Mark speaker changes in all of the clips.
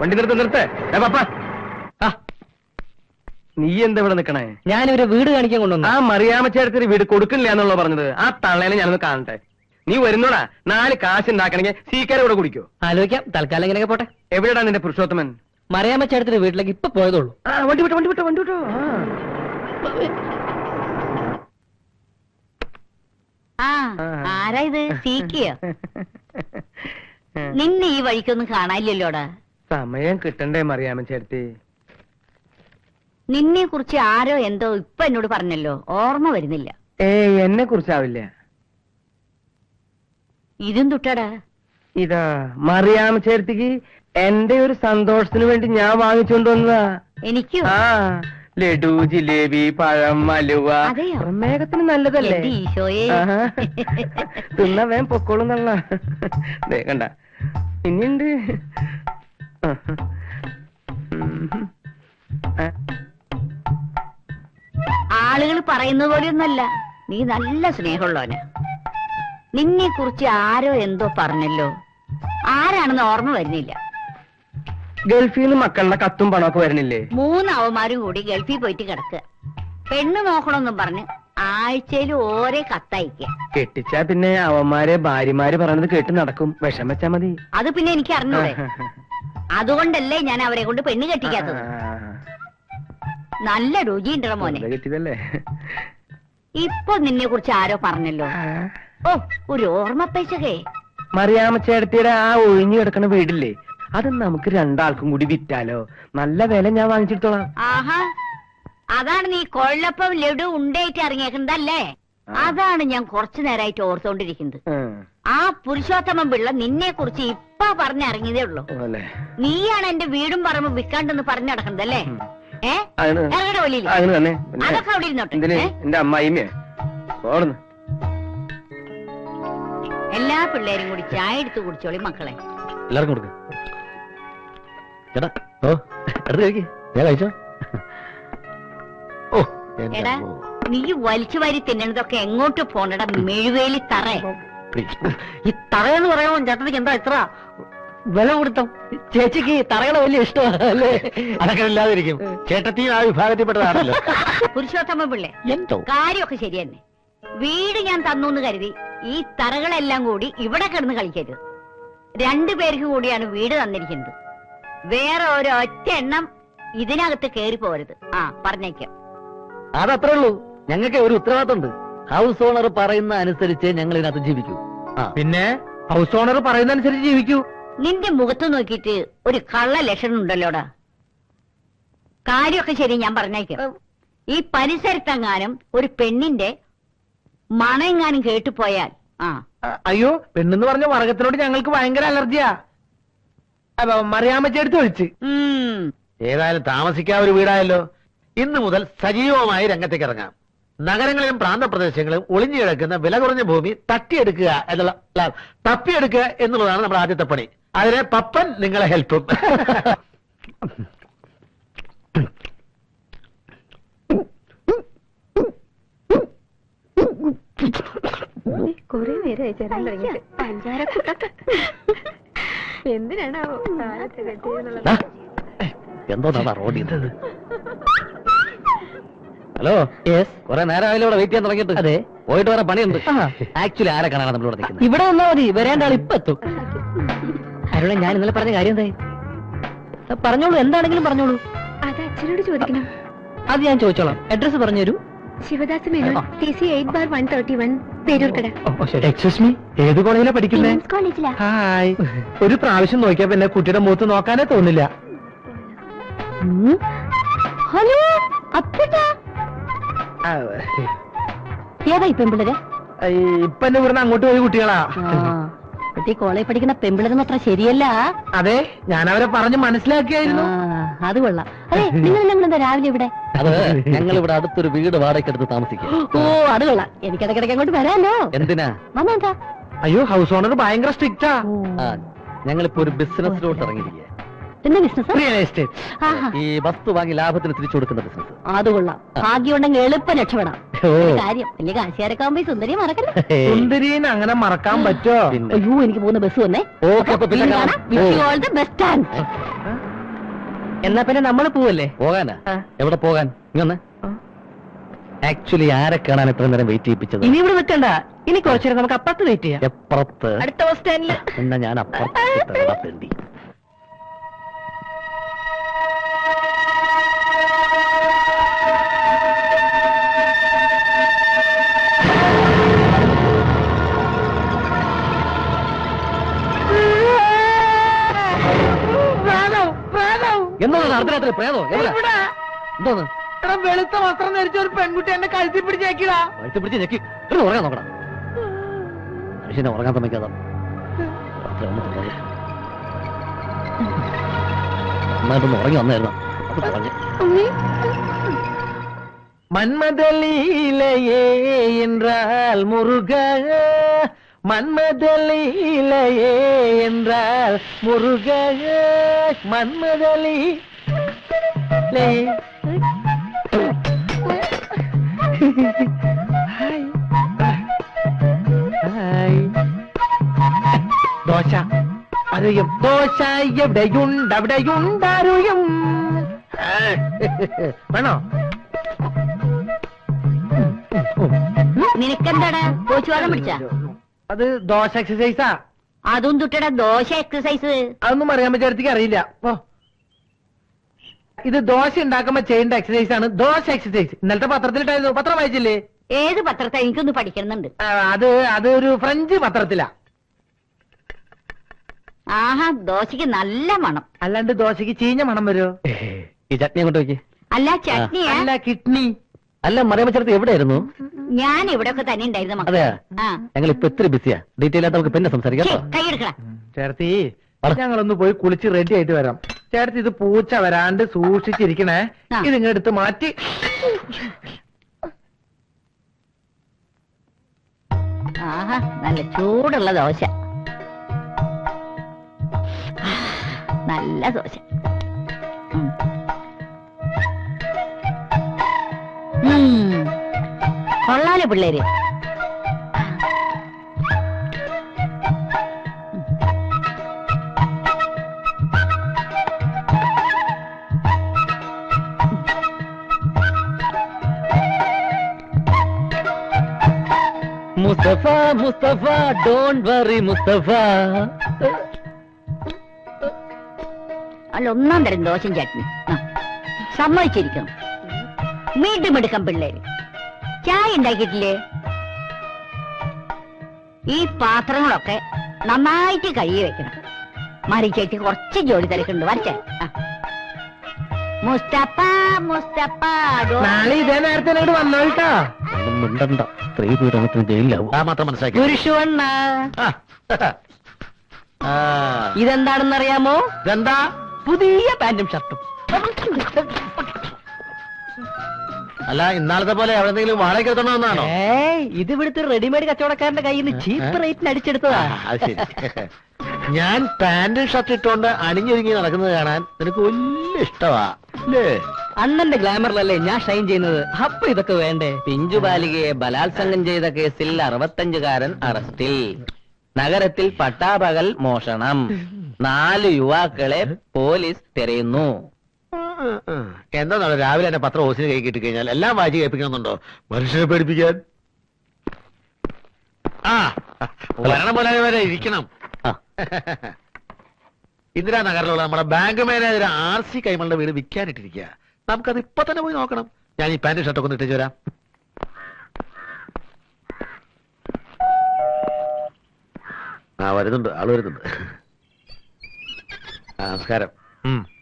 Speaker 1: വണ്ടി നിർത്ത് പപ്പ. നീ എന്താ ഇവിടെ നിക്കണേ?
Speaker 2: ഞാനിവരെ വീട് കാണിക്കാൻ കൊണ്ടുവന്നു.
Speaker 1: ആ മറിയാമ്മച്ചേടത്തിന് വീട് കൊടുക്കില്ല എന്നുള്ള പറഞ്ഞത്. ആ തള്ളേനെ ഞാനൊന്ന് കാണട്ടെ. നീ വരുന്നോടാ. 4 കാശ് ഉണ്ടാക്കണമെങ്കിൽ സീക്കാരെ കൂടെ കുടിക്കോ?
Speaker 2: ആലോചിക്കാം. തൽക്കാലം ഇങ്ങനെയൊക്കെ പോട്ടെ.
Speaker 1: എവിടെയാണ് നിന്റെ പുരുഷോത്തമൻ?
Speaker 2: മറിയാമ്മച്ചേടത്തിന്റെ വീട്ടിലേക്ക് ഇപ്പൊ പോയതുള്ളൂ.
Speaker 1: വണ്ടി വിട്ടോ.
Speaker 3: ആരാ ഇത്? സീക്കിയോ? നിന്നെ ഈ വഴിക്കൊന്നും കാണാനില്ലല്ലോടാ.
Speaker 1: സമയം കിട്ടണ്ടേ മറിയാമ്മച്ചേടത്തി?
Speaker 3: നിന്നെ കുറിച്ച് ആരോ എന്തോ ഇപ്പൊ എന്നോട് പറഞ്ഞല്ലോ, ഓർമ്മ വരുന്നില്ല.
Speaker 1: എന്നെ കുറിച്ചാവില്ല.
Speaker 3: ഇതും തുട്ടടാ.
Speaker 1: ഇതാ മറിയാമ്മച്ചേടത്തിക്ക് എന്റെ ഒരു സന്തോഷത്തിന് വേണ്ടി ഞാൻ വാങ്ങിച്ചുകൊണ്ടുവന്നതാ.
Speaker 3: എനിക്കോ?
Speaker 1: ലഡു, ജിലേബി, പഴം, അലുവ. പ്രമേഹത്തിന് നല്ലതല്ലേ?
Speaker 3: ഈശോയെ,
Speaker 1: തിന്ന വേം പൊക്കോളും നല്ല. കണ്ട ഇനിയുണ്ട്.
Speaker 3: ആളുകൾ പറയുന്നത് പോലെയൊന്നല്ല, നീ നല്ല സ്നേഹമുള്ളവന്. നിന്നെ കുറിച്ച് ആരോ എന്തോ പറഞ്ഞല്ലോ, ആരാണെന്ന് ഓർമ്മ വരുന്നില്ല.
Speaker 1: ഗൾഫിൽ നിന്ന് മക്കളുടെ കത്തും പണമൊക്കെ വരണില്ലേ?
Speaker 3: 3 അവന്മാരും കൂടി ഗൾഫിൽ പോയിട്ട് കിടക്കുക. പെണ്ണ് നോക്കണമെന്നും പറഞ്ഞ് ആഴ്ചയിൽ ഓരോ കത്തയക്ക.
Speaker 1: കെട്ടിച്ചാ പിന്നെ അവന്മാരെ ഭാര്യമാര് പറയണത് കേട്ട് നടക്കും. വിഷം വെച്ചാ മതി.
Speaker 3: അത് പിന്നെ എനിക്ക് അറിഞ്ഞൂടെ? അതുകൊണ്ടല്ലേ ഞാൻ അവരെ കൊണ്ട് പെണ്ണ് കെട്ടിക്കാത്തത്. നല്ല രുചിയുണ്ടോ മോനെ?
Speaker 1: കെട്ടിയതല്ലേ?
Speaker 3: ഇപ്പൊ നിന്നെ കുറിച്ച് ആരോ പറഞ്ഞല്ലോ. ഓ, ഒരു ഓർമ്മപ്പേശകേ.
Speaker 1: മറിയാമ്മച്ചേടത്തിയുടെ ആ ഒഴിഞ്ഞു കിടക്കണ വീടില്ലേ, അത് നമുക്ക് 2 ആൾക്കും കൂടി വിറ്റാലോ? നല്ല വില ഞാൻ വാങ്ങിച്ചിട്ടോളാം.
Speaker 3: ആഹാ, അതാണ് നീ കൊള്ളപ്പം ലഡു ഉണ്ടായിട്ട് ഇറങ്ങിയേക്കുന്നതല്ലേ? അതാണ് ഞാൻ കുറച്ചു നേരമായിട്ട് ഓർത്തോണ്ടിരിക്കുന്നത്. ആ പുരുഷോത്തമൻ പിള്ള നിന്നെ കുറിച്ച് ഇപ്പൊ പറഞ്ഞിറങ്ങിയതേ ഉള്ളൂ. നീയാണ് എന്റെ വീടും പറമ്പ് വിൽക്കാണ്ടെന്ന് പറഞ്ഞു നടക്കുന്നതല്ലേ? അതൊക്കെ അവിടെ ഇരുന്നോട്ടെ.
Speaker 1: എന്റെ അമ്മായിമ്മേ,
Speaker 3: എല്ലാ പിള്ളേരും കൂടി ചായ എടുത്ത് കുടിച്ചോളി മക്കളെ.
Speaker 2: എല്ലാവർക്കും കൊടുക്ക. ചേട്ടാ, ഞാൻ കഴിച്ചോ?
Speaker 3: എടാ, നീ വലിച്ചു വാരി തിന്നണതൊക്കെ എങ്ങോട്ട് പോണടാ മെഴുവേലി തറ.
Speaker 2: ഈ തറയെന്ന് പറയുമ്പോ ചേട്ടനിക്ക് എന്താ ഇത്ര വില കൊടുത്തോ? ചേച്ചിക്ക് തറകളെ വലിയ ഇഷ്ടമല്ലേ? അതൊക്കെ ഇല്ലാതിരിക്കും. ചേട്ടത്തി ആ വിഭാഗത്തിൽപ്പെട്ടതാണല്ലോ.
Speaker 3: പുരുഷോത്തമ പിള്ളേ,
Speaker 2: എന്തോ
Speaker 3: കാര്യമൊക്കെ ശരി തന്നെ. വീട് ഞാൻ തന്നു കരുതി ഈ തറകളെല്ലാം കൂടി ഇവിടെ കിടന്ന് കളിക്കരുത്. 2 പേർക്ക് കൂടിയാണ് വീട് തന്നിരിക്കുന്നത്. വേറെ ഒരൊറ്റ എണ്ണം ഇതിനകത്ത് കേറി പോരുത്. പറഞ്ഞേക്കാം.
Speaker 2: അതത്രേ ഉള്ളൂ. ഞങ്ങൾക്ക് ഒരു ഉത്തരവാദിത്തമുണ്ട്. ഹൗസ് ഓണർ പറയുന്ന അനുസരിച്ച് ഞങ്ങൾ ഇതിനകത്ത് ജീവിക്കൂ.
Speaker 1: പിന്നെ ഹൗസ് ഓണർ പറയുന്ന അനുസരിച്ച് ജീവിക്കൂ.
Speaker 3: നിന്റെ മുഖത്ത് നോക്കിയിട്ട് ഒരു കള്ള ലക്ഷണം ഉണ്ടല്ലോടാ. കാര്യമൊക്കെ ശരി, ഞാൻ പറഞ്ഞേക്കാം. ഈ പരിസരത്തെങ്ങാനും ഒരു പെണ്ണിന്റെ മണമെങ്ങാനും കേട്ടുപോയാൽ
Speaker 1: അയ്യോ, പെണ്ണെന്ന് പറഞ്ഞ വർഗത്തിനോട് ഞങ്ങൾക്ക് ഭയങ്കര അലർജിയാ. മറിയാമ്മച്ചേടത്ത് ഒഴിച്ച്.
Speaker 2: ഏതായാലും താമസിക്കാൻ ഒരു വീടായല്ലോ. ഇന്ന് മുതൽ സജീവമായി രംഗത്തേക്ക് ഇറങ്ങാം. നഗരങ്ങളിലും പ്രാന്തപ്രദേശങ്ങളിലും ഒളിഞ്ഞു കിടക്കുന്ന വില കുറഞ്ഞ ഭൂമി തട്ടിയെടുക്കുക തപ്പിയെടുക്കുക എന്നുള്ളതാണ് നമ്മുടെ ആദ്യത്തെ പണി. അതിന് പപ്പൻ നിങ്ങളെ ഹെൽപ്പും.
Speaker 4: കൊറേ നേരമായി ചേരാൻ തുടങ്ങിയിട്ട്. എന്തിനാണാവോ
Speaker 2: എന്തോ റോഡിൽ ഹലോ, കുറെ നേരമായാലും ഇവിടെ വെയിറ്റ് ചെയ്യാൻ തുടങ്ങിയിട്ട്. അതെ, പോയിട്ട് വരെ പണിയുണ്ട്. ആക്ച്വലി ആരെ കാണാനാണ് നമ്മളിവിടെ നിൽക്കുന്നത്? ഇവിടെ വന്നാൽ മതി, വരേണ്ട ആൾ ഇപ്പൊ എത്തും. അരുണ, ഞാൻ ഇന്നലെ പറഞ്ഞ കാര്യം എന്തായി? പറഞ്ഞോളൂ, എന്താണെങ്കിലും പറഞ്ഞോളൂ.
Speaker 4: അത് അച്ഛനോട് ചോദിക്കണം.
Speaker 2: അത് ഞാൻ ചോദിച്ചോളാം. അഡ്രസ് പറഞ്ഞു തരൂ.
Speaker 4: Shivadas Menon, TC 8/131, Peroorkada.
Speaker 1: Excuse me, ഏത് കോളേജിലാ പഠിക്കുന്നേ?
Speaker 4: കോളേജിലാ.
Speaker 1: ഹായ്. ഒരു പ്രാവശ്യം നോക്കിയാ പിന്നെ കുട്ടിയുടെ മുഖത്ത് നോക്കാനേ തോന്നില്ല.
Speaker 3: ഹലോ, അപ്പേട്ടാ. ഏതാ ഈ പെമ്പിളര്?
Speaker 1: ഇപ്പൊ എന്നെ ഇവിടുന്ന് അങ്ങോട്ട് പോയി കുട്ടികളാ.
Speaker 3: കോളേജ് പഠിക്കുന്ന പെമ്പിളരൊന്നും അത്ര ശരിയല്ല.
Speaker 1: അതെ, ഞാൻ അവരെ പറഞ്ഞ് മനസ്സിലാക്കിയായിരുന്നു.
Speaker 3: അത് കൊള്ളാം. അതെ, നിങ്ങൾ രാവിലെ ഇവിടെ?
Speaker 2: അത് ഞങ്ങൾ ഇവിടെ അടുത്തൊരു വീട് വാടകയ്ക്കെടുത്ത് താമസിക്കും.
Speaker 3: ഓ, അത് കൊള്ളാം. എനിക്കിടയ്ക്കിടയ്ക്ക് അങ്ങോട്ട് വരാമല്ലോ.
Speaker 2: എന്തിനാ?
Speaker 3: വന്നെന്താ?
Speaker 1: അയ്യോ, ഹൗസ് ഓണർ ഭയങ്കര സ്ട്രിക്റ്റാ.
Speaker 2: ഞങ്ങളിപ്പോ ഒരു ബിസിനസ്സിലോട്ട് ഇറങ്ങിയിരിക്കുക.
Speaker 3: എന്താ ബിസിനസ്?
Speaker 1: Real estate.
Speaker 2: ഈ വസ്തു വാങ്ങി ലാഭത്തിന് തിരിച്ചു കൊടുക്കുന്ന ബിസിനസ്.
Speaker 3: അത് കൊള്ളാം. ഭാഗ്യമുണ്ടെങ്കിൽ എളുപ്പം രക്ഷപ്പെടാം. കാര്യം വലിയ കാശുകാരൊക്കെ ആകുമ്പോ സുന്ദരിയെ മറക്കല്ലേ.
Speaker 1: സുന്ദരീനെ അങ്ങനെ മറക്കാൻ പറ്റോ?
Speaker 3: അയ്യോ, എനിക്ക് പോകുന്ന ബസ് വന്നേ.
Speaker 2: Okay,
Speaker 3: all the best.
Speaker 1: എന്നാ പിന്നെ നമ്മൾ പോവല്ലേ?
Speaker 2: പോകാനാ?
Speaker 1: ആ.
Speaker 2: എവിടെ പോകാൻ? ഇങ്ങനെ ആക്ച്വലി ആരെ കാണാൻ ഇത്ര നേരം വെയിറ്റ് ചെയ്യിപ്പിച്ചത്?
Speaker 1: ഇനി ഇവിടെ നിൽക്കണ്ട, ഇനി കുറച്ചു നേരം നമുക്ക് അപ്പുറത്ത് വെയിറ്റ് ചെയ്യാം.
Speaker 2: എപ്പുറത്ത്?
Speaker 1: അടുത്ത ബസ് സ്റ്റാൻഡില്.
Speaker 2: എന്നാ ഞാൻ അപ്പുറത്തേണ്ടി. എന്തോന്ന് അർദ്ധരാത്രി പ്രേതോ? എവിടെ? എന്തോന്ന്?
Speaker 1: വെളുത്ത വസ്ത്രം ധരിച്ച ഒരു പെൺകുട്ടി എന്നെ കഴുത്തി പിടിച്ചേക്കിടാ.
Speaker 2: വഴുത്ത് പിടിച്ച് ഞെക്കി ഉറങ്ങാൻ നോക്കണം. മനുഷ്യനെ ഉറങ്ങാൻ സമ്മതിക്കാതെ രാത്രി വന്നിട്ടുള്ളത്. നന്നായിട്ടൊന്ന് ഉറങ്ങി വന്നായിരുന്നു. അത് പറഞ്ഞു.
Speaker 1: மன்மதலீலையே என்றால் முருக, மன்மதலீலையே என்றால் முருக, மன்மதலீ ദോശ അറിയും, ദോശ എവിടെയുണ്ടവിടെയുണ്ടറിയും. വേണോ?
Speaker 3: നിനക്കെന്താടാ കോച്ചുവാദം പിടിച്ച?
Speaker 1: അത് ദോശ എക്സസൈസാ.
Speaker 3: അതും തുട്ടട ദോശ എക്സസൈസ്.
Speaker 1: അതൊന്നും അറിയാൻ പറ്റാർക്ക് അറിയില്ല. ഓ, ഇത് ദോശ ഉണ്ടാക്കുമ്പോ ചെയ്യേണ്ട എക്സസൈസ് ആണ് ദോശ എക്സസൈസ്. ഇന്നലത്തെ പത്രത്തിലിട്ടായിരുന്നു. പത്രം വായിച്ചില്ലേ?
Speaker 3: ഏത് പത്രത്തെ? എനിക്കൊന്ന് പഠിക്കണമെന്നുണ്ട്.
Speaker 1: അത് ഒരു ഫ്രഞ്ച് പത്രത്തിലാ.
Speaker 3: ആഹാ, ദോശക്ക് നല്ല മണം.
Speaker 1: അല്ലാണ്ട് ദോശക്ക് ചീഞ്ഞ മണം വരുമോ?
Speaker 2: ഈ ചട്നി അങ്ങോട്ട് വയ്ക്ക്.
Speaker 3: അല്ല ചട്നിയാ?
Speaker 1: അല്ല, കിഡ്നി.
Speaker 2: അല്ല, മറിയമ്മ ചേർത്ത് എവിടെയായിരുന്നു?
Speaker 3: ഞാൻ ഇവിടെ ഒക്കെ തന്നെ ഉണ്ടായിരുന്നു മക്കളെ.
Speaker 2: അതെയാ?
Speaker 3: ആ,
Speaker 2: ഞങ്ങൾ ഇപ്പൊ ഇത്തിരി ബിസിയാ. ഡീറ്റെയിൽ ആയിട്ട് നമുക്ക് പിന്നെ സംസാരിക്കാം.
Speaker 3: ഛെ,
Speaker 2: കേട്ടോ?
Speaker 3: കൈയെടുക്കടാ.
Speaker 1: ചേർത്തി,
Speaker 2: പറ.
Speaker 1: ഞങ്ങളൊന്ന് പോയി കുളിച്ച് റെഡി ആയിട്ട് വരാം. ചേർത്തി, ഇത് പൂച്ച വരാണ്ട് സൂക്ഷിച്ചിരിക്കണേ.
Speaker 3: ആ.
Speaker 1: ഇതിങ്ങെടുത്ത് മാറ്റി.
Speaker 3: ആഹാ, നല്ല ചൂടുള്ള ദോശ. നല്ല ദോശ. ഉം. കൊള്ളാലോ പിള്ളേര്.
Speaker 2: Mustafa Mustafa don't worry Mustafa.
Speaker 3: അല്ല, ഒന്നാം തരം ദോശയും ചട്നി. ആ, സമ്മതിച്ചിരിക്കണം. വീണ്ടും എടുക്കാം പിള്ളേര്. ചായ ഉണ്ടാക്കിയിട്ടില്ലേ? ഈ പാത്രങ്ങളൊക്കെ നന്നായിട്ട് കഴുകി വെക്കണം. മറിച്ചേട്ടി കുറച്ച് ജോലി തിരക്കുണ്ട്. വരട്ടെ. ആ. മുസ്തഫ മുസ്തഫ
Speaker 1: നാളെ ഇതേ നേരത്തെ എന്നോട് വന്നോട്ടാ.
Speaker 2: ഒന്നും മിണ്ടണ്ട. സ്ത്രീ പീഡനത്തിന് ജയിലിലാവും. ആ മാത്രം മനസ്സിലാക്കി.
Speaker 1: പുരുഷവണ്ണ,
Speaker 2: ആ.
Speaker 1: ഇതെന്താണെന്നറിയാമോ?
Speaker 2: ഇതെന്താ?
Speaker 1: പുതിയ പാന്റും ഷർട്ടും.
Speaker 2: അല്ല, ഇന്നാളത്തെ പോലെ എവിടെന്തെങ്കിലും വാടക എടുത്തോണമെന്നാണോ?
Speaker 1: ഇത് ഇവിടുത്തെ റെഡിമെയ്ഡ് കച്ചവടക്കാരന്റെ കയ്യിൽ നിന്ന് ചീപ്പ് റേറ്റിന് അടിച്ചെടുത്തതാ.
Speaker 2: അത് ശരി. ഞാൻ പാന്റും ഷർട്ട് ഇട്ടുകൊണ്ട് അണിഞ്ഞൊരുങ്ങി നടക്കുന്നത് കാണാൻ നിനക്ക് വലിയ ഇഷ്ടമാ അല്ലേ?
Speaker 1: അണ്ണന്റെ ഗ്ലാമറിലല്ലേ ഞാൻ ഷൈൻ ചെയ്യുന്നത്. അപ്പൊ ഇതൊക്കെ വേണ്ടേ? പിഞ്ചു ബാലികയെ ബലാത്സംഗം ചെയ്ത കേസിൽ 65-കാരൻ അറസ്റ്റിൽ. നഗരത്തിൽ പട്ടാപകൽ മോഷണം. 4 യുവാക്കളെ പോലീസ് തിരയുന്നു.
Speaker 2: എന്താ രാവിലെ എന്നെ പത്രം ഓസിന് കൈ കിട്ടി കഴിഞ്ഞാൽ എല്ലാം വായിച്ച് കേൾപ്പിക്കണമെന്നുണ്ടോ? മനുഷ്യനെ പേടിപ്പിക്കാൻ. ആ, വരണം പോലെ വരെ ഇരിക്കണം. ഇന്ദിരാനഗറിലുള്ള നമ്മുടെ ബാങ്ക് മാനേജർ RC കൈമളുടെ വീട് വിൽക്കാനിട്ടിരിക്കുക. നമുക്കത് ഇപ്പൊ തന്നെ പോയി നോക്കണം. ഞാൻ ഈ പാന്റ് ഷർട്ടൊക്കെ ഒന്ന് ഇട്ടേച്ച് വരാം. ആ, വരുന്നുണ്ട്, ആള് വരുന്നുണ്ട്. നമസ്കാരം.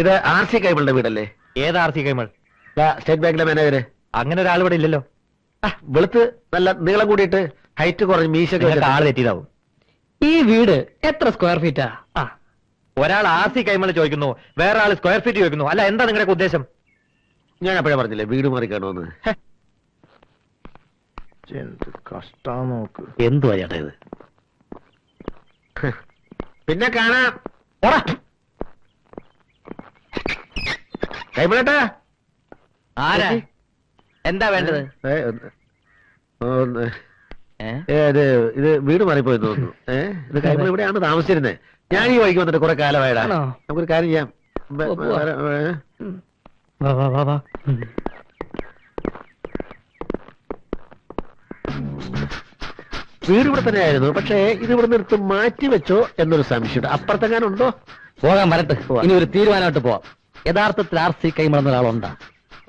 Speaker 2: ഇത് RC കൈമളുടെ വീടല്ലേ?
Speaker 1: ഏത് RC കൈമൾ?
Speaker 2: സ്റ്റേറ്റ് ബാങ്കിലെ മാനേജര്.
Speaker 1: അങ്ങനെ ഒരാൾ ഇവിടെ ഇല്ലല്ലോ.
Speaker 2: വെളുത്ത് നല്ല നീളം കൂടിയിട്ട് ഹൈറ്റ് കുറഞ്ഞ് മീശൊക്കെ
Speaker 1: ആള് തെറ്റിയതാവും. ഈ വീട് എത്ര സ്ക്വയർ ഫീറ്റാ? ഒരാൾ RC കൈമൾ ചോദിക്കുന്നു, വേറെ ആള് സ്ക്വയർ ഫീറ്റ് ചോദിക്കുന്നു. അല്ല, എന്താ നിങ്ങളുടെ ഉദ്ദേശം?
Speaker 2: ഞാൻ അപ്പോഴേ പറഞ്ഞില്ലേ വീട് മാറി കാണുമെന്ന്.
Speaker 1: കഷ്ടം നോക്ക്.
Speaker 2: എന്തുവാ ചേട്ടാ ഇത്? പിന്നെ കാണാം. കൈമളേട്ടാ,
Speaker 1: ആരാ? എന്താ വേണ്ടത്?
Speaker 2: ഇത് വീട് മാറിപ്പോയി തോന്നുന്നു. ഇത് കൈമൾ ഇവിടെയാണ് താമസിച്ചിരുന്നത്. ഞാൻ ഈ വഴിക്ക് വന്നിട്ട് കുറെ കാലമായിടാ.
Speaker 1: ആണോ?
Speaker 2: നമുക്കൊരു കാര്യം ചെയ്യാം.
Speaker 1: വാ വാ വാ വാ
Speaker 2: വീട് ഇവിടെ തന്നെയായിരുന്നു, പക്ഷേ ഇത് ഇവിടെ നിന്ന് എടുത്ത് മാറ്റി വെച്ചോ എന്നൊരു സംശയമുണ്ട്. അപ്പുറത്തെങ്ങാനും ഉണ്ടോ?
Speaker 1: പോകാൻ വരട്ടെ, ഇനി ഒരു തീരുമാനമായിട്ട് പോവാം. യഥാർത്ഥത്തിൽ RC കൈമളന്ന ഒരാളുണ്ടാ?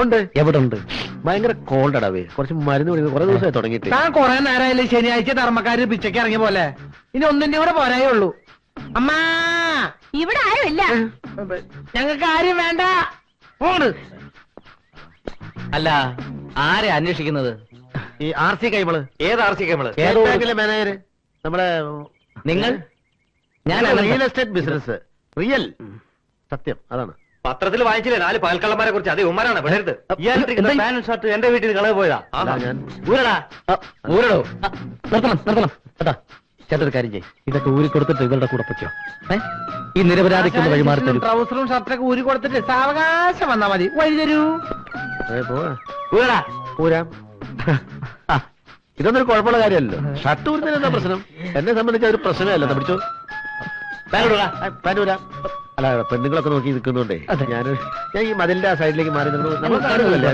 Speaker 2: ഉണ്ട്.
Speaker 1: എവിടെ ഉണ്ട്?
Speaker 2: ഭയങ്കര കോൾഡ് അടവേ, കുറച്ച് മരുന്ന് കുടിക്കുന്നത് കുറെ ദിവസമായി തുടങ്ങിയിട്ട്.
Speaker 5: താൻ കുറെ നേരമായില്ലേ ശനിയാഴ്ച ധർമ്മക്കാര് പിച്ചയ്ക്ക് ഇറങ്ങിയ പോലെ. ഇനി ഒന്നിന്റെ കൂടെ പോരായേ ഉള്ളൂ. അമ്മാ,
Speaker 3: ഇവിടെ ആരുമില്ല.
Speaker 5: ഞങ്ങൾക്ക് ആരും വേണ്ട. പോണ്.
Speaker 1: അല്ല, ആരെ അന്വേഷിക്കുന്നത്?
Speaker 2: ഈ RC കൈമള്.
Speaker 1: ഏത് RC കൈമള്?
Speaker 2: സ്റ്റേറ്റ് ബാങ്കിലെ മാനേജർ. നമ്മുടെ
Speaker 1: നിങ്ങൾ? ഞാൻ
Speaker 2: റിയൽ എസ്റ്റേറ്റ് ബിസിനസ്. റിയൽ സത്യം അതാണ്.
Speaker 1: പത്രത്തിൽ വായിച്ചില്ലേ 4 പാൽക്കള്ളന്മാരെ കുറിച്ച്? അതേ ഉമ്മാരാണ് വിടരുത്. പാനും ഷർട്ട് എന്റെ വീട്ടിൽ കളവ് പോയതാ.
Speaker 2: അല്ല, ഞാൻ
Speaker 1: ഊരടാ, ഊരടോ. നിർത്തണം നിർത്തണം കേട്ടാ. ചേട്ടൊരു കാര്യം ചെയ്യും, ഇതൊക്കെ ഊരി കൊടുത്തിട്ട് ഇവരുടെ കൂടെ പറ്റോ? ഈ നിരപരാധിക്കുന്ന വഴിമാറി തരും.
Speaker 5: ട്രൗസറും ഷർട്ടൊക്കെ ഊരി കൊടുത്തിട്ട് സാവകാശം വന്നാ മതി. വഴി തരൂ.
Speaker 2: പോവാ.
Speaker 1: ഊരടാ.
Speaker 2: ഊരാം. ഇതൊന്നും ഒരു കുഴപ്പമുള്ള കാര്യമല്ലോ. ഷർട്ട് ഊരുന്നതിന് എന്താ പ്രശ്നം? എന്നെ സംബന്ധിച്ച് ഒരു പ്രശ്നമേ അല്ല. പിടിച്ചോ, പാനൂരാം. അല്ല, പെണ്ണുങ്ങളൊക്കെ നോക്കി നിൽക്കുന്നുണ്ടേ ഞാൻ ഈ മതിലിന്റെ ആ സൈഡിലേക്ക് മാറി നിന്നു. നമ്മൾ കാണുന്നില്ലേ?